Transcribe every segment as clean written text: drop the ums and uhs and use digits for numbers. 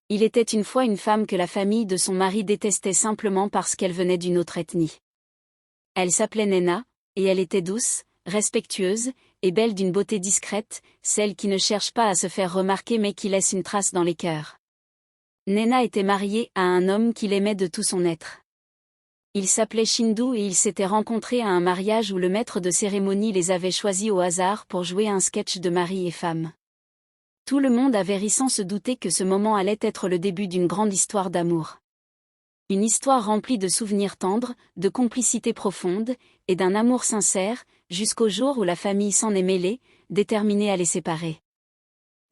Il était une fois une femme que la famille de son mari détestait simplement parce qu'elle venait d'une autre ethnie. Elle s'appelait Nena, et elle était douce, respectueuse, et belle d'une beauté discrète, celle qui ne cherche pas à se faire remarquer mais qui laisse une trace dans les cœurs. Nena était mariée à un homme qu'il aimait de tout son être. Il s'appelait Shindu et ils s'étaient rencontrés à un mariage où le maître de cérémonie les avait choisis au hasard pour jouer un sketch de mari et femme. Tout le monde avait ri sans se douter que ce moment allait être le début d'une grande histoire d'amour. Une histoire remplie de souvenirs tendres, de complicité profonde, et d'un amour sincère, jusqu'au jour où la famille s'en est mêlée, déterminée à les séparer.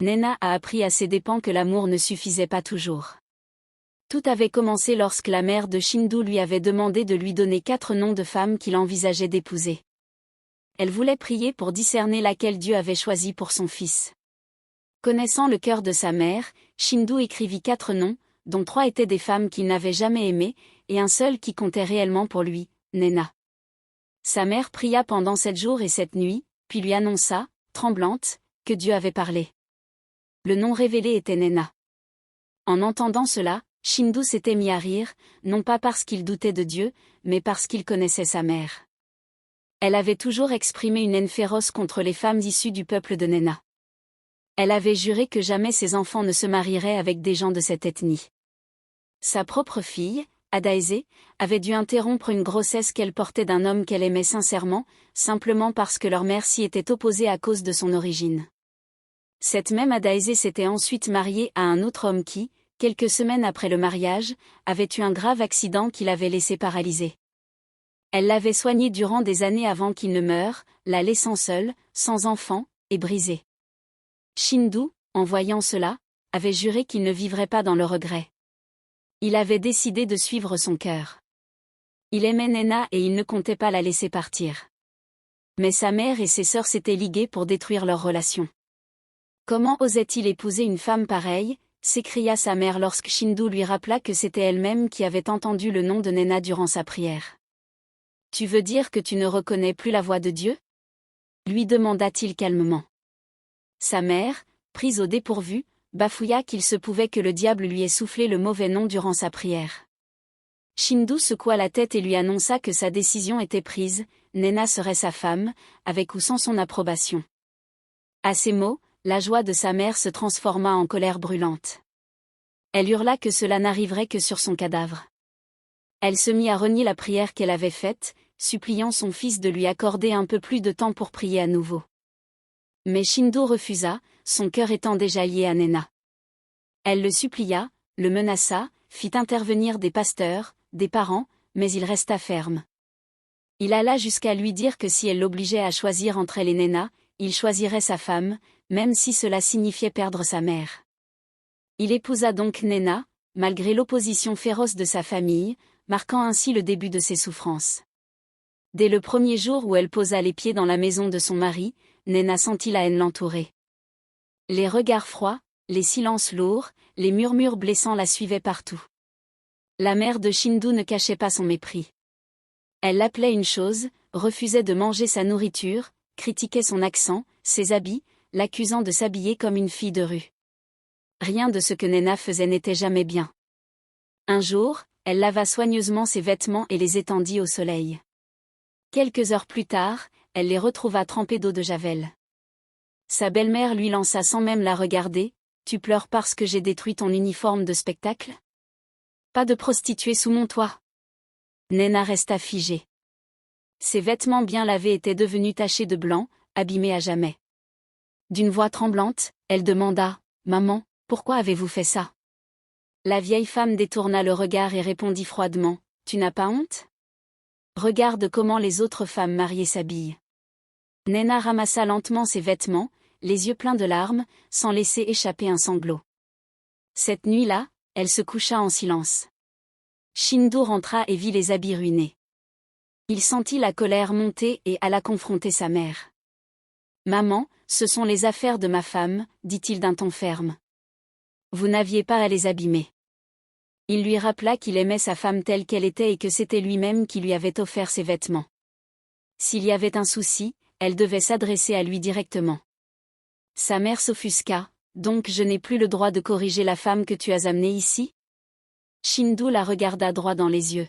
Nena a appris à ses dépens que l'amour ne suffisait pas toujours. Tout avait commencé lorsque la mère de Shindu lui avait demandé de lui donner 4 noms de femmes qu'il envisageait d'épouser. Elle voulait prier pour discerner laquelle Dieu avait choisi pour son fils. Connaissant le cœur de sa mère, Shindu écrivit 4 noms, dont 3 étaient des femmes qu'il n'avait jamais aimées, et un seul qui comptait réellement pour lui, Nena. Sa mère pria pendant 7 jours et 7 nuits, puis lui annonça, tremblante, que Dieu avait parlé. Le nom révélé était Nena. En entendant cela, Shindu s'était mis à rire, non pas parce qu'il doutait de Dieu, mais parce qu'il connaissait sa mère. Elle avait toujours exprimé une haine féroce contre les femmes issues du peuple de Nena. Elle avait juré que jamais ses enfants ne se marieraient avec des gens de cette ethnie. Sa propre fille, Adaeze, avait dû interrompre une grossesse qu'elle portait d'un homme qu'elle aimait sincèrement, simplement parce que leur mère s'y était opposée à cause de son origine. Cette même Adaeze s'était ensuite mariée à un autre homme qui, quelques semaines après le mariage, avait eu un grave accident qui l'avait laissé paralysée. Elle l'avait soigné durant des années avant qu'il ne meure, la laissant seule, sans enfant, et brisée. Shindu, en voyant cela, avait juré qu'il ne vivrait pas dans le regret. Il avait décidé de suivre son cœur. Il aimait Nena et il ne comptait pas la laisser partir. Mais sa mère et ses sœurs s'étaient liguées pour détruire leur relation. Comment osait-il épouser une femme pareille, s'écria sa mère lorsque Shindu lui rappela que c'était elle-même qui avait entendu le nom de Nena durant sa prière. « Tu veux dire que tu ne reconnais plus la voix de Dieu ?» lui demanda-t-il calmement. Sa mère, prise au dépourvu, bafouilla qu'il se pouvait que le diable lui ait soufflé le mauvais nom durant sa prière. Shindu secoua la tête et lui annonça que sa décision était prise, Nena serait sa femme, avec ou sans son approbation. À ces mots, la joie de sa mère se transforma en colère brûlante. Elle hurla que cela n'arriverait que sur son cadavre. Elle se mit à renier la prière qu'elle avait faite, suppliant son fils de lui accorder un peu plus de temps pour prier à nouveau. Mais Shindu refusa, son cœur étant déjà lié à Nena. Elle le supplia, le menaça, fit intervenir des pasteurs, des parents, mais il resta ferme. Il alla jusqu'à lui dire que si elle l'obligeait à choisir entre elle et Nena, il choisirait sa femme, même si cela signifiait perdre sa mère. Il épousa donc Nena, malgré l'opposition féroce de sa famille, marquant ainsi le début de ses souffrances. Dès le premier jour où elle posa les pieds dans la maison de son mari, Nena sentit la haine l'entourer. Les regards froids, les silences lourds, les murmures blessants la suivaient partout. La mère de Shindu ne cachait pas son mépris. Elle l'appelait une chose, refusait de manger sa nourriture, critiquait son accent, ses habits, l'accusant de s'habiller comme une fille de rue. Rien de ce que Nena faisait n'était jamais bien. Un jour, elle lava soigneusement ses vêtements et les étendit au soleil. Quelques heures plus tard, elle les retrouva trempés d'eau de javel. Sa belle-mère lui lança sans même la regarder, « Tu pleures parce que j'ai détruit ton uniforme de spectacle ? Pas de prostituée sous mon toit !» Nena resta figée. Ses vêtements bien lavés étaient devenus tachés de blanc, abîmés à jamais. D'une voix tremblante, elle demanda, « Maman, pourquoi avez-vous fait ça ?» La vieille femme détourna le regard et répondit froidement, « Tu n'as pas honte ? Regarde comment les autres femmes mariées s'habillent. » Nena ramassa lentement ses vêtements, les yeux pleins de larmes, sans laisser échapper un sanglot. Cette nuit-là, elle se coucha en silence. Shindu rentra et vit les habits ruinés. Il sentit la colère monter et alla confronter sa mère. « Maman, ce sont les affaires de ma femme, dit-il d'un ton ferme. Vous n'aviez pas à les abîmer. » Il lui rappela qu'il aimait sa femme telle qu'elle était et que c'était lui-même qui lui avait offert ses vêtements. S'il y avait un souci, elle devait s'adresser à lui directement. Sa mère s'offusqua, donc je n'ai plus le droit de corriger la femme que tu as amenée ici? Shindu la regarda droit dans les yeux.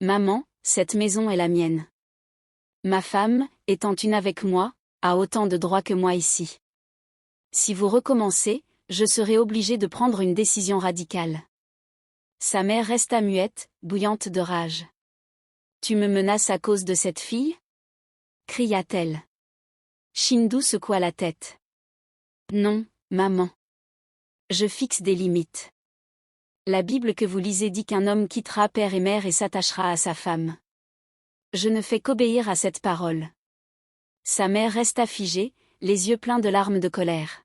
Maman, cette maison est la mienne. Ma femme, étant une avec moi, a autant de droits que moi ici. Si vous recommencez, je serai obligée de prendre une décision radicale. Sa mère resta muette, bouillante de rage. Tu me menaces à cause de cette fille? Cria-t-elle. Shindu secoua la tête. Non, maman. Je fixe des limites. La Bible que vous lisez dit qu'un homme quittera père et mère et s'attachera à sa femme. Je ne fais qu'obéir à cette parole. Sa mère resta figée, les yeux pleins de larmes de colère.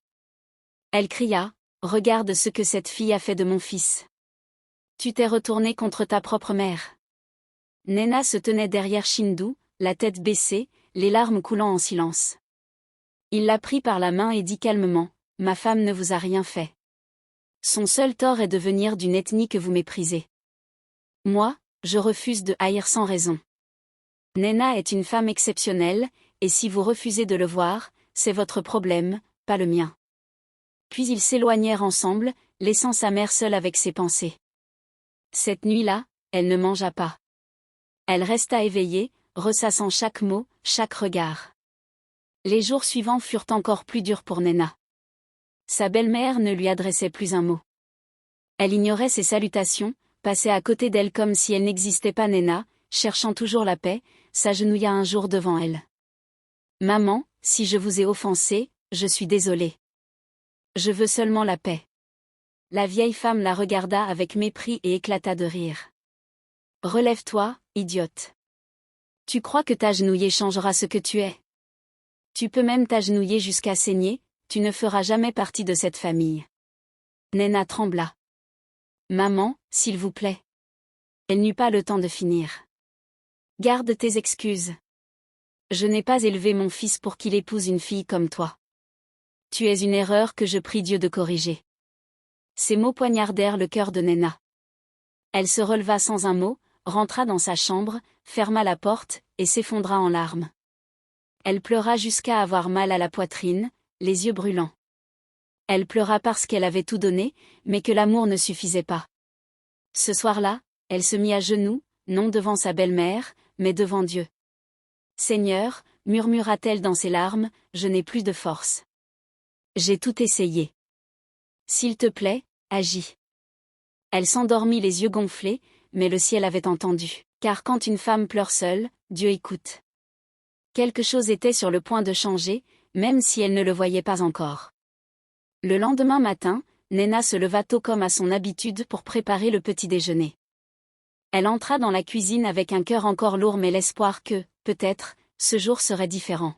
Elle cria, regarde ce que cette fille a fait de mon fils. Tu t'es retourné contre ta propre mère. Nena se tenait derrière Shindu, la tête baissée, les larmes coulant en silence. Il la prit par la main et dit calmement, ma femme ne vous a rien fait. Son seul tort est de venir d'une ethnie que vous méprisez. Moi, je refuse de haïr sans raison. Nena est une femme exceptionnelle, et si vous refusez de le voir, c'est votre problème, pas le mien. Puis ils s'éloignèrent ensemble, laissant sa mère seule avec ses pensées. Cette nuit-là, elle ne mangea pas. Elle resta éveillée, ressassant chaque mot, chaque regard. Les jours suivants furent encore plus durs pour Nena. Sa belle-mère ne lui adressait plus un mot. Elle ignorait ses salutations, passait à côté d'elle comme si elle n'existait pas. Nena, cherchant toujours la paix, s'agenouilla un jour devant elle. Maman, si je vous ai offensé, je suis désolée. Je veux seulement la paix. La vieille femme la regarda avec mépris et éclata de rire. Relève-toi, idiote. Tu crois que t'agenouiller changera ce que tu es? Tu peux même t'agenouiller jusqu'à saigner, tu ne feras jamais partie de cette famille. Nena trembla. Maman, s'il vous plaît. Elle n'eut pas le temps de finir. Garde tes excuses. Je n'ai pas élevé mon fils pour qu'il épouse une fille comme toi. Tu es une erreur que je prie Dieu de corriger. Ces mots poignardèrent le cœur de Nena. Elle se releva sans un mot, rentra dans sa chambre, ferma la porte, et s'effondra en larmes. Elle pleura jusqu'à avoir mal à la poitrine, les yeux brûlants. Elle pleura parce qu'elle avait tout donné, mais que l'amour ne suffisait pas. Ce soir-là, elle se mit à genoux, non devant sa belle-mère, mais devant Dieu. Seigneur, murmura-t-elle dans ses larmes, je n'ai plus de force. J'ai tout essayé. S'il te plaît, agis. Elle s'endormit les yeux gonflés, mais le ciel avait entendu, car quand une femme pleure seule, Dieu écoute. Quelque chose était sur le point de changer, même si elle ne le voyait pas encore. Le lendemain matin, Nena se leva tôt comme à son habitude pour préparer le petit déjeuner. Elle entra dans la cuisine avec un cœur encore lourd mais l'espoir que, peut-être, ce jour serait différent.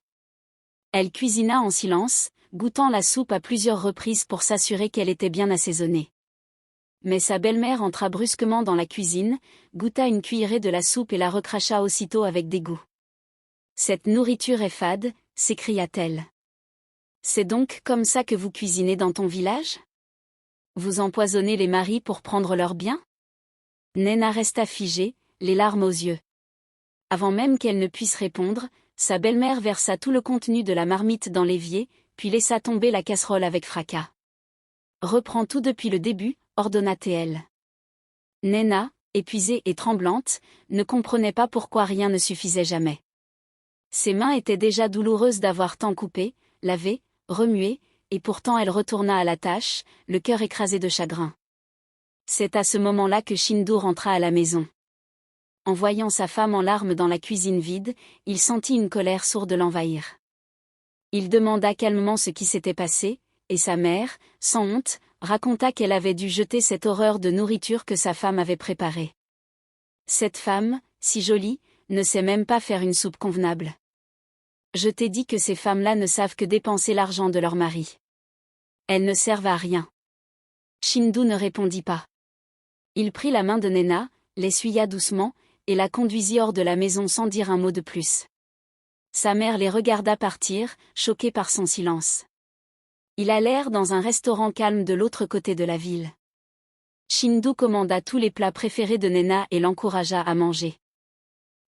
Elle cuisina en silence, goûtant la soupe à plusieurs reprises pour s'assurer qu'elle était bien assaisonnée. Mais sa belle-mère entra brusquement dans la cuisine, goûta une cuillerée de la soupe et la recracha aussitôt avec dégoût. « Cette nourriture est fade », s'écria-t-elle. « C'est donc comme ça que vous cuisinez dans ton village? Vous empoisonnez les maris pour prendre leurs biens ?» Nena resta figée, les larmes aux yeux. Avant même qu'elle ne puisse répondre, sa belle-mère versa tout le contenu de la marmite dans l'évier, puis laissa tomber la casserole avec fracas. « Reprends tout depuis le début », ordonna-t-elle. Nena, épuisée et tremblante, ne comprenait pas pourquoi rien ne suffisait jamais. Ses mains étaient déjà douloureuses d'avoir tant coupé, lavé, remué, et pourtant elle retourna à la tâche, le cœur écrasé de chagrin. C'est à ce moment-là que Shindu rentra à la maison. En voyant sa femme en larmes dans la cuisine vide, il sentit une colère sourde l'envahir. Il demanda calmement ce qui s'était passé, et sa mère, sans honte, raconta qu'elle avait dû jeter cette horreur de nourriture que sa femme avait préparée. Cette femme, si jolie, ne sait même pas faire une soupe convenable. Je t'ai dit que ces femmes-là ne savent que dépenser l'argent de leur mari. Elles ne servent à rien. Shindu ne répondit pas. Il prit la main de Nena, l'essuya doucement, et la conduisit hors de la maison sans dire un mot de plus. Sa mère les regarda partir, choquée par son silence. Ils allèrent dans un restaurant calme de l'autre côté de la ville. Shindu commanda tous les plats préférés de Nena et l'encouragea à manger.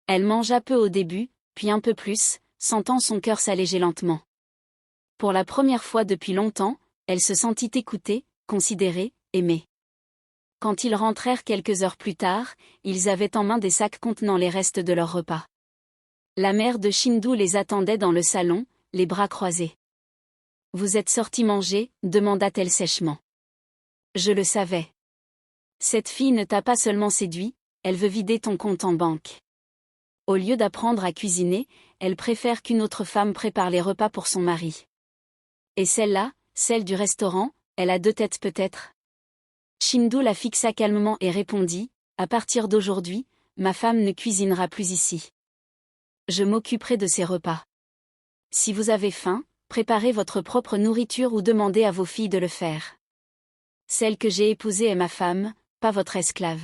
Elle mangea peu au début, puis un peu plus, sentant son cœur s'alléger lentement. Pour la première fois depuis longtemps, elle se sentit écoutée, considérée, aimée. Quand ils rentrèrent quelques heures plus tard, ils avaient en main des sacs contenant les restes de leur repas. La mère de Shindu les attendait dans le salon, les bras croisés. « Vous êtes sortis manger ?» demanda-t-elle sèchement. « Je le savais. Cette fille ne t'a pas seulement séduit, elle veut vider ton compte en banque. Au lieu d'apprendre à cuisiner, elle préfère qu'une autre femme prépare les repas pour son mari. Et celle-là, celle du restaurant, elle a 2 têtes peut-être ?» Shindu la fixa calmement et répondit, « À partir d'aujourd'hui, ma femme ne cuisinera plus ici. Je m'occuperai de ses repas. Si vous avez faim, préparez votre propre nourriture ou demandez à vos filles de le faire. Celle que j'ai épousée est ma femme, pas votre esclave. »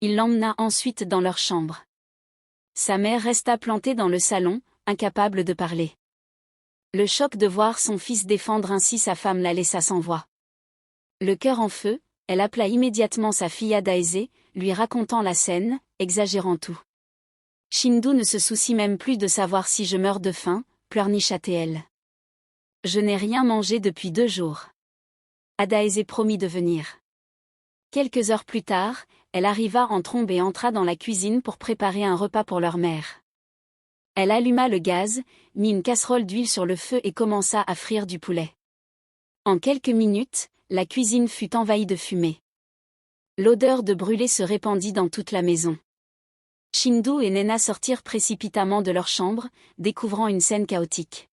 Il l'emmena ensuite dans leur chambre. Sa mère resta plantée dans le salon, incapable de parler. Le choc de voir son fils défendre ainsi sa femme la laissa sans voix. Le cœur en feu, elle appela immédiatement sa fille Adaeze, lui racontant la scène, exagérant tout. « Shindu ne se soucie même plus de savoir si je meurs de faim, pleurnicha-t-elle. Je n'ai rien mangé depuis 2 jours. » Adaeze promit de venir. Quelques heures plus tard, elle arriva en trombe et entra dans la cuisine pour préparer un repas pour leur mère. Elle alluma le gaz, mit une casserole d'huile sur le feu et commença à frire du poulet. En quelques minutes, la cuisine fut envahie de fumée. L'odeur de brûlé se répandit dans toute la maison. Shindu et Nena sortirent précipitamment de leur chambre, découvrant une scène chaotique.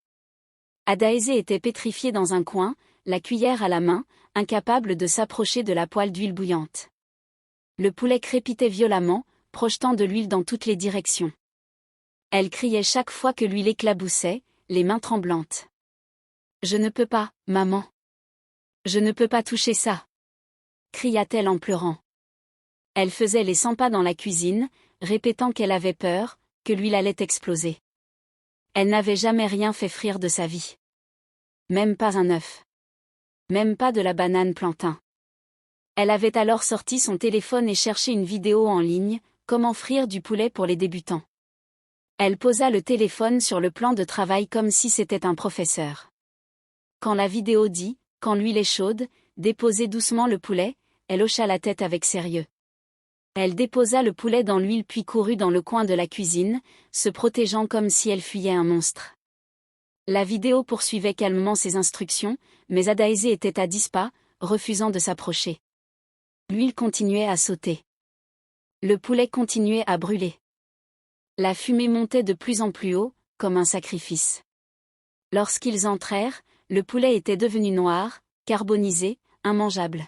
Adaeze était pétrifiée dans un coin, la cuillère à la main, incapable de s'approcher de la poêle d'huile bouillante. Le poulet crépitait violemment, projetant de l'huile dans toutes les directions. Elle criait chaque fois que l'huile éclaboussait, les mains tremblantes. « Je ne peux pas, maman. Je ne peux pas toucher ça !» cria-t-elle en pleurant. Elle faisait les 100 pas dans la cuisine, répétant qu'elle avait peur, que l'huile allait exploser. Elle n'avait jamais rien fait frire de sa vie. Même pas un œuf. Même pas de la banane plantain. Elle avait alors sorti son téléphone et cherché une vidéo en ligne, comment frire du poulet pour les débutants. Elle posa le téléphone sur le plan de travail comme si c'était un professeur. Quand la vidéo dit, quand l'huile est chaude, déposez doucement le poulet, elle hocha la tête avec sérieux. Elle déposa le poulet dans l'huile puis courut dans le coin de la cuisine, se protégeant comme si elle fuyait un monstre. La vidéo poursuivait calmement ses instructions, mais Adaeze était à 10 pas, refusant de s'approcher. L'huile continuait à sauter. Le poulet continuait à brûler. La fumée montait de plus en plus haut, comme un sacrifice. Lorsqu'ils entrèrent, le poulet était devenu noir, carbonisé, immangeable.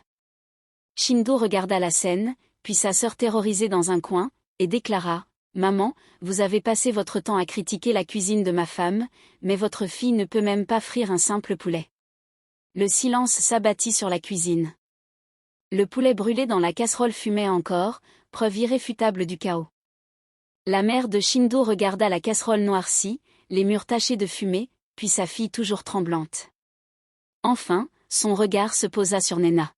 Shindu regarda la scène, puis sa sœur terrorisée dans un coin, et déclara, « Maman, vous avez passé votre temps à critiquer la cuisine de ma femme, mais votre fille ne peut même pas frire un simple poulet. » Le silence s'abattit sur la cuisine. Le poulet brûlé dans la casserole fumait encore, preuve irréfutable du chaos. La mère de Shindu regarda la casserole noircie, les murs tachés de fumée, puis sa fille toujours tremblante. Enfin, son regard se posa sur Nena.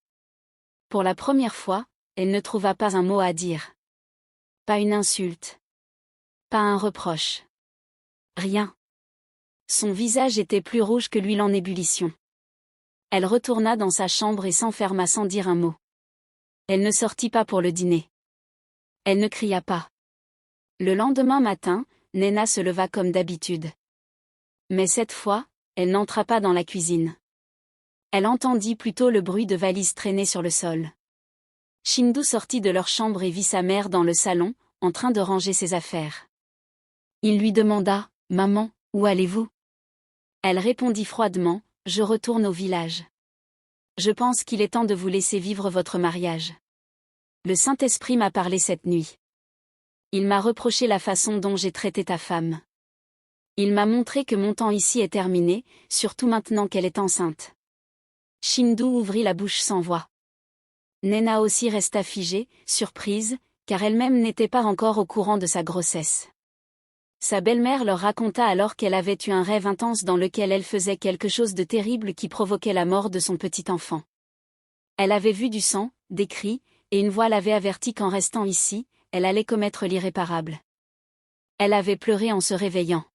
Pour la première fois, elle ne trouva pas un mot à dire. Pas une insulte. Pas un reproche. Rien. Son visage était plus rouge que l'huile en ébullition. Elle retourna dans sa chambre et s'enferma sans dire un mot. Elle ne sortit pas pour le dîner. Elle ne cria pas. Le lendemain matin, Nena se leva comme d'habitude. Mais cette fois, elle n'entra pas dans la cuisine. Elle entendit plutôt le bruit de valises traînées sur le sol. Shindu sortit de leur chambre et vit sa mère dans le salon, en train de ranger ses affaires. Il lui demanda, « Maman, où allez-vous » Elle répondit froidement, « Je retourne au village. Je pense qu'il est temps de vous laisser vivre votre mariage. Le Saint-Esprit m'a parlé cette nuit. Il m'a reproché la façon dont j'ai traité ta femme. Il m'a montré que mon temps ici est terminé, surtout maintenant qu'elle est enceinte. » Shindu ouvrit la bouche sans voix. Nena aussi resta figée, surprise, car elle-même n'était pas encore au courant de sa grossesse. Sa belle-mère leur raconta alors qu'elle avait eu un rêve intense dans lequel elle faisait quelque chose de terrible qui provoquait la mort de son petit enfant. Elle avait vu du sang, des cris, et une voix l'avait avertie qu'en restant ici, elle allait commettre l'irréparable. Elle avait pleuré en se réveillant.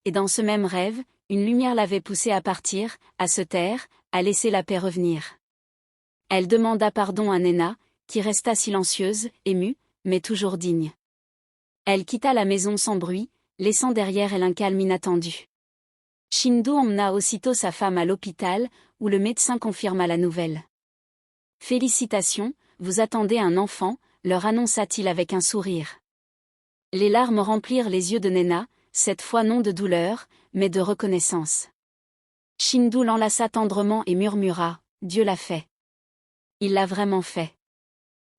Et dans ce même rêve, une lumière l'avait poussée à partir, à se taire, a laissé la paix revenir. Elle demanda pardon à Nena, qui resta silencieuse, émue, mais toujours digne. Elle quitta la maison sans bruit, laissant derrière elle un calme inattendu. Shindu emmena aussitôt sa femme à l'hôpital, où le médecin confirma la nouvelle. « Félicitations, vous attendez un enfant », leur annonça-t-il avec un sourire. Les larmes remplirent les yeux de Nena, cette fois non de douleur, mais de reconnaissance. Shindu l'enlaça tendrement et murmura « Dieu l'a fait. Il l'a vraiment fait. »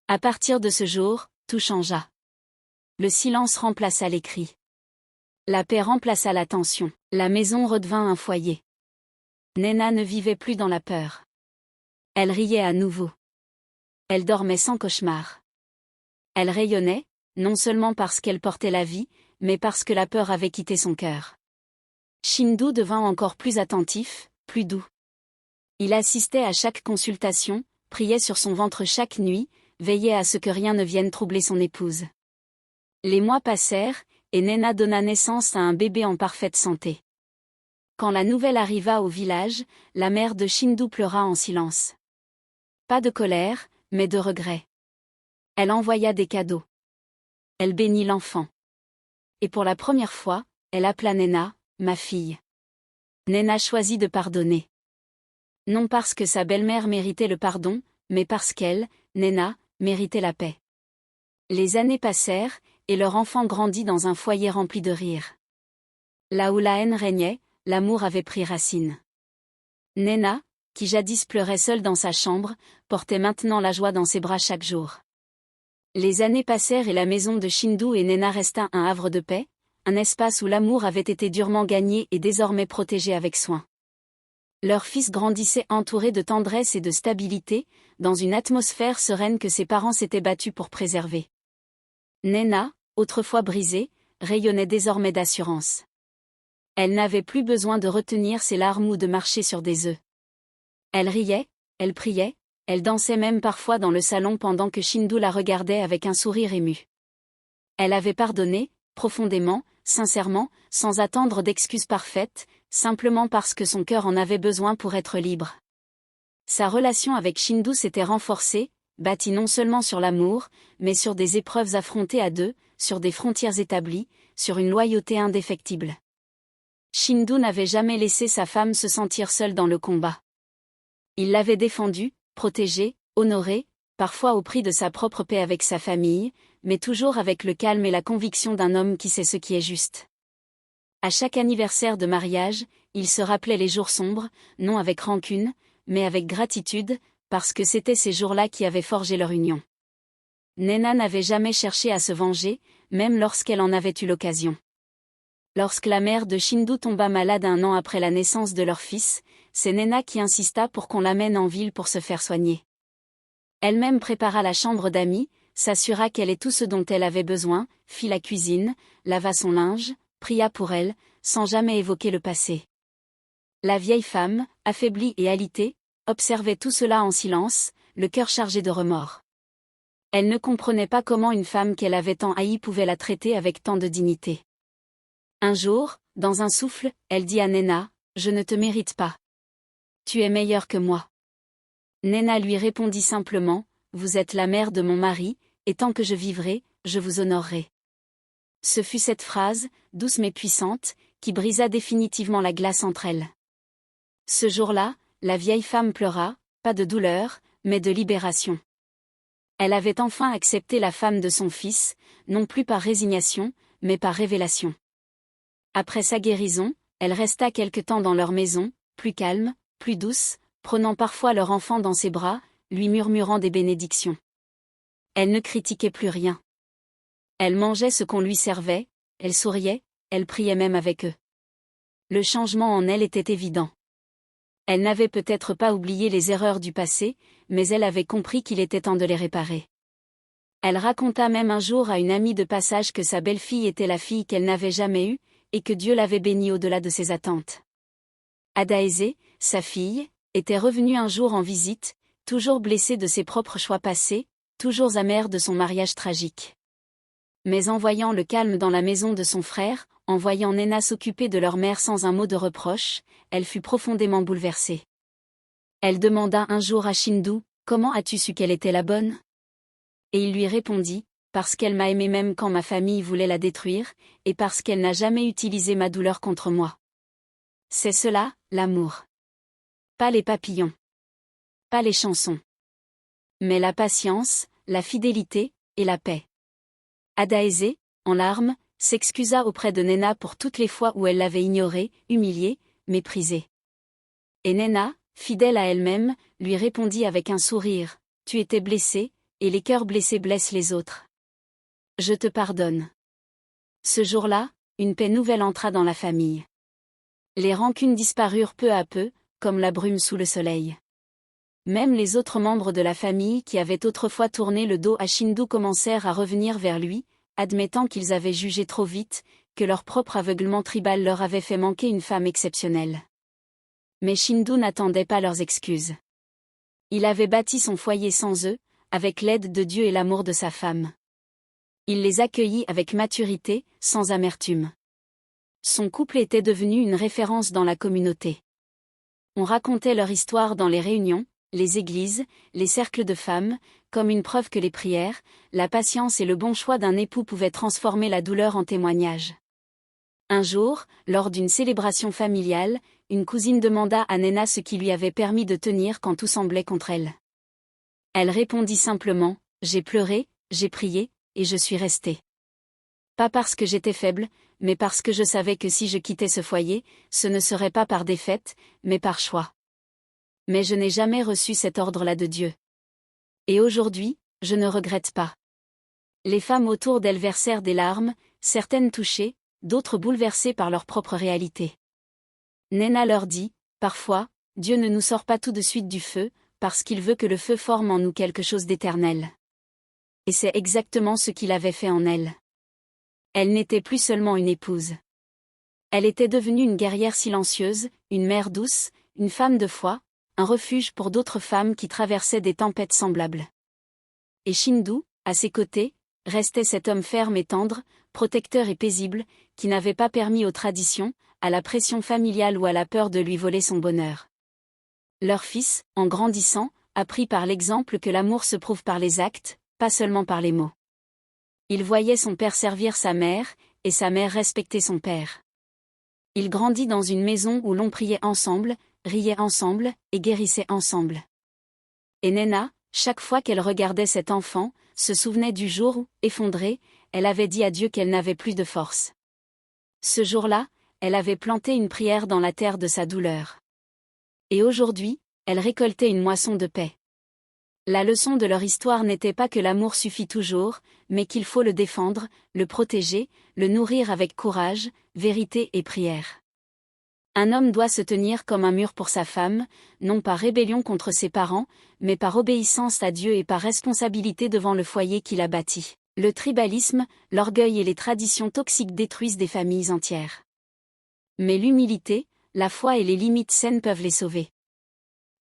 À partir de ce jour, tout changea. Le silence remplaça les cris. La paix remplaça la tension. La maison redevint un foyer. Nena ne vivait plus dans la peur. Elle riait à nouveau. Elle dormait sans cauchemar. Elle rayonnait, non seulement parce qu'elle portait la vie, mais parce que la peur avait quitté son cœur. Shindu devint encore plus attentif, plus doux. Il assistait à chaque consultation, priait sur son ventre chaque nuit, veillait à ce que rien ne vienne troubler son épouse. Les mois passèrent, et Nena donna naissance à un bébé en parfaite santé. Quand la nouvelle arriva au village, la mère de Shindu pleura en silence. Pas de colère, mais de regret. Elle envoya des cadeaux. Elle bénit l'enfant. Et pour la première fois, elle appela Nena, ma fille. Nena choisit de pardonner. Non parce que sa belle-mère méritait le pardon, mais parce qu'elle, Nena, méritait la paix. Les années passèrent, et leur enfant grandit dans un foyer rempli de rire. Là où la haine régnait, l'amour avait pris racine. Nena, qui jadis pleurait seule dans sa chambre, portait maintenant la joie dans ses bras chaque jour. Les années passèrent et la maison de Shindu et Nena resta un havre de paix, un espace où l'amour avait été durement gagné et désormais protégé avec soin. Leur fils grandissait entouré de tendresse et de stabilité, dans une atmosphère sereine que ses parents s'étaient battus pour préserver. Nena, autrefois brisée, rayonnait désormais d'assurance. Elle n'avait plus besoin de retenir ses larmes ou de marcher sur des œufs. Elle riait, elle priait, elle dansait même parfois dans le salon pendant que Shindu la regardait avec un sourire ému. Elle avait pardonné, profondément, sincèrement, sans attendre d'excuses parfaites, simplement parce que son cœur en avait besoin pour être libre. Sa relation avec Shindu s'était renforcée, bâtie non seulement sur l'amour, mais sur des épreuves affrontées à deux, sur des frontières établies, sur une loyauté indéfectible. Shindu n'avait jamais laissé sa femme se sentir seule dans le combat. Il l'avait défendue, protégée, honorée, parfois au prix de sa propre paix avec sa famille, mais toujours avec le calme et la conviction d'un homme qui sait ce qui est juste. À chaque anniversaire de mariage, il se rappelait les jours sombres, non avec rancune, mais avec gratitude, parce que c'étaient ces jours-là qui avaient forgé leur union. Nena n'avait jamais cherché à se venger, même lorsqu'elle en avait eu l'occasion. Lorsque la mère de Shindu tomba malade 1 an après la naissance de leur fils, c'est Nena qui insista pour qu'on l'amène en ville pour se faire soigner. Elle-même prépara la chambre d'amis, s'assura qu'elle ait tout ce dont elle avait besoin, fit la cuisine, lava son linge, pria pour elle, sans jamais évoquer le passé. La vieille femme, affaiblie et alitée, observait tout cela en silence, le cœur chargé de remords. Elle ne comprenait pas comment une femme qu'elle avait tant haïe pouvait la traiter avec tant de dignité. Un jour, dans un souffle, elle dit à Nena, « Je ne te mérite pas. Tu es meilleure que moi. » Nena lui répondit simplement, « Vous êtes la mère de mon mari, et tant que je vivrai, je vous honorerai. » Ce fut cette phrase, douce mais puissante, qui brisa définitivement la glace entre elles. Ce jour-là, la vieille femme pleura, pas de douleur, mais de libération. Elle avait enfin accepté la femme de son fils, non plus par résignation, mais par révélation. Après sa guérison, elle resta quelque temps dans leur maison, plus calme, plus douce, prenant parfois leur enfant dans ses bras, lui murmurant des bénédictions. Elle ne critiquait plus rien. Elle mangeait ce qu'on lui servait, elle souriait, elle priait même avec eux. Le changement en elle était évident. Elle n'avait peut-être pas oublié les erreurs du passé, mais elle avait compris qu'il était temps de les réparer. Elle raconta même un jour à une amie de passage que sa belle-fille était la fille qu'elle n'avait jamais eue, et que Dieu l'avait bénie au-delà de ses attentes. Adaeze, sa fille, était revenue un jour en visite, toujours blessée de ses propres choix passés, toujours amère de son mariage tragique. Mais en voyant le calme dans la maison de son frère, en voyant Nena s'occuper de leur mère sans un mot de reproche, elle fut profondément bouleversée. Elle demanda un jour à Shindu, « Comment as-tu su qu'elle était la bonne ?» Et il lui répondit, « Parce qu'elle m'a aimé même quand ma famille voulait la détruire, et parce qu'elle n'a jamais utilisé ma douleur contre moi. » C'est cela, l'amour. Pas les papillons. Pas les chansons. Mais la patience, la fidélité, et la paix. Adaeze, en larmes, s'excusa auprès de Nena pour toutes les fois où elle l'avait ignorée, humiliée, méprisée. Et Nena, fidèle à elle-même, lui répondit avec un sourire, « Tu étais blessée, et les cœurs blessés blessent les autres. Je te pardonne. » Ce jour-là, une paix nouvelle entra dans la famille. Les rancunes disparurent peu à peu, comme la brume sous le soleil. Même les autres membres de la famille qui avaient autrefois tourné le dos à Shindu commencèrent à revenir vers lui, admettant qu'ils avaient jugé trop vite, que leur propre aveuglement tribal leur avait fait manquer une femme exceptionnelle. Mais Shindu n'attendait pas leurs excuses. Il avait bâti son foyer sans eux, avec l'aide de Dieu et l'amour de sa femme. Il les accueillit avec maturité, sans amertume. Son couple était devenu une référence dans la communauté. On racontait leur histoire dans les réunions, les églises, les cercles de femmes, comme une preuve que les prières, la patience et le bon choix d'un époux pouvaient transformer la douleur en témoignage. Un jour, lors d'une célébration familiale, une cousine demanda à Nena ce qui lui avait permis de tenir quand tout semblait contre elle. Elle répondit simplement, « J'ai pleuré, j'ai prié, et je suis restée. Pas parce que j'étais faible, mais parce que je savais que si je quittais ce foyer, ce ne serait pas par défaite, mais par choix. Mais je n'ai jamais reçu cet ordre-là de Dieu. Et aujourd'hui, je ne regrette pas. » Les femmes autour d'elle versèrent des larmes, certaines touchées, d'autres bouleversées par leur propre réalité. Nena leur dit, « Parfois, Dieu ne nous sort pas tout de suite du feu, parce qu'il veut que le feu forme en nous quelque chose d'éternel. » Et c'est exactement ce qu'il avait fait en elle. Elle n'était plus seulement une épouse. Elle était devenue une guerrière silencieuse, une mère douce, une femme de foi, un refuge pour d'autres femmes qui traversaient des tempêtes semblables. Et Shindu, à ses côtés, restait cet homme ferme et tendre, protecteur et paisible, qui n'avait pas permis aux traditions, à la pression familiale ou à la peur de lui voler son bonheur. Leur fils, en grandissant, apprit par l'exemple que l'amour se prouve par les actes, pas seulement par les mots. Il voyait son père servir sa mère, et sa mère respecter son père. Il grandit dans une maison où l'on priait ensemble, riait ensemble, et guérissait ensemble. Et Nena, chaque fois qu'elle regardait cet enfant, se souvenait du jour où, effondrée, elle avait dit à Dieu qu'elle n'avait plus de force. Ce jour-là, elle avait planté une prière dans la terre de sa douleur. Et aujourd'hui, elle récoltait une moisson de paix. La leçon de leur histoire n'était pas que l'amour suffit toujours, mais qu'il faut le défendre, le protéger, le nourrir avec courage, vérité et prière. Un homme doit se tenir comme un mur pour sa femme, non par rébellion contre ses parents, mais par obéissance à Dieu et par responsabilité devant le foyer qu'il a bâti. Le tribalisme, l'orgueil et les traditions toxiques détruisent des familles entières. Mais l'humilité, la foi et les limites saines peuvent les sauver.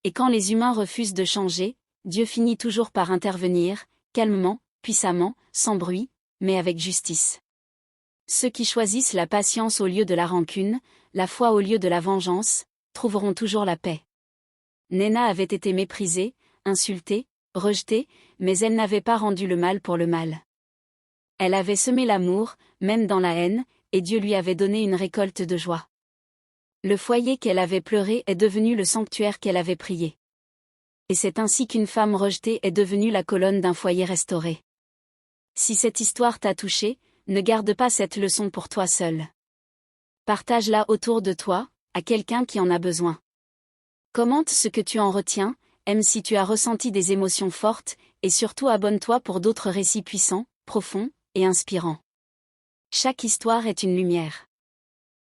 Et quand les humains refusent de changer, Dieu finit toujours par intervenir, calmement, puissamment, sans bruit, mais avec justice. Ceux qui choisissent la patience au lieu de la rancune, la foi au lieu de la vengeance, trouveront toujours la paix. Nena avait été méprisée, insultée, rejetée, mais elle n'avait pas rendu le mal pour le mal. Elle avait semé l'amour, même dans la haine, et Dieu lui avait donné une récolte de joie. Le foyer qu'elle avait pleuré est devenu le sanctuaire qu'elle avait prié. Et c'est ainsi qu'une femme rejetée est devenue la colonne d'un foyer restauré. Si cette histoire t'a touché, ne garde pas cette leçon pour toi seul. Partage-la autour de toi, à quelqu'un qui en a besoin. Commente ce que tu en retiens, aime si tu as ressenti des émotions fortes, et surtout abonne-toi pour d'autres récits puissants, profonds et inspirants. Chaque histoire est une lumière.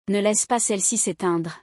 Ne laisse pas celle-ci s'éteindre.